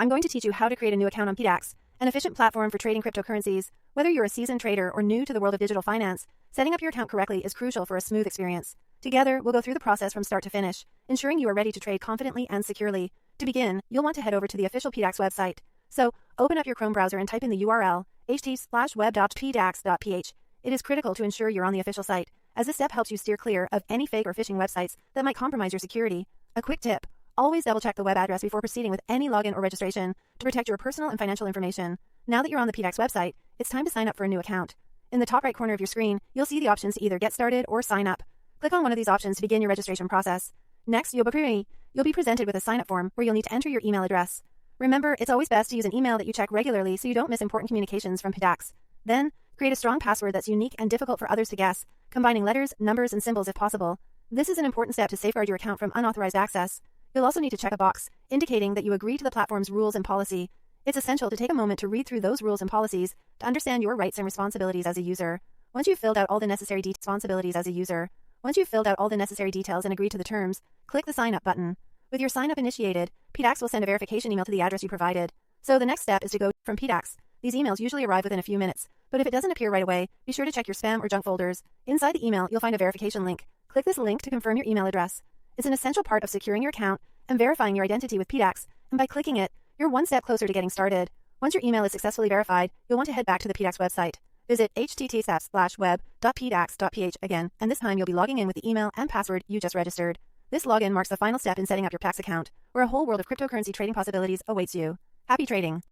I'm going to teach you how to create a new account on pdax, an efficient platform for trading cryptocurrencies. Whether you're a seasoned trader or new to the world of digital finance, setting up your account correctly is crucial for a smooth experience. Together, we'll go through the process from start to finish, ensuring you are ready to trade confidently and securely. To begin, you'll want to head over to the official pdax website. So, open up your Chrome browser and type in the URL, http://web.pdax.ph. It is critical to ensure you're on the official site, as this step helps you steer clear of any fake or phishing websites that might compromise your security. A quick tip: always double-check the web address before proceeding with any login or registration to protect your personal and financial information. Now that you're on the pdax website, it's time to sign up for a new account. In the top right corner of your screen, you'll see the options to either get started or sign up. Click on one of these options to begin your registration process. Next, you'll be presented with a sign-up form where you'll need to enter your email address. Remember, it's always best to use an email that you check regularly so you don't miss important communications from pdax. Then, create a strong password that's unique and difficult for others to guess, combining letters, numbers, and symbols if possible. This is an important step to safeguard your account from unauthorized access. You'll also need to check a box indicating that you agree to the platform's rules and policy. It's essential to take a moment to read through those rules and policies to understand your rights and responsibilities as a user. Once you've filled out all the necessary details and agreed to the terms, click the Sign Up button. With your sign up initiated, pdax will send a verification email to the address you provided. So the next step is to go from pdax. These emails usually arrive within a few minutes, but if it doesn't appear right away, be sure to check your spam or junk folders. Inside the email, you'll find a verification link. Click this link to confirm your email address. It's an essential part of securing your account and verifying your identity with pdax, and by clicking it, you're one step closer to getting started. Once your email is successfully verified, you'll want to head back to the pdax website. Visit http://web.pdax.ph again, and this time you'll be logging in with the email and password you just registered. This login marks the final step in setting up your pdax account, where a whole world of cryptocurrency trading possibilities awaits you. Happy trading!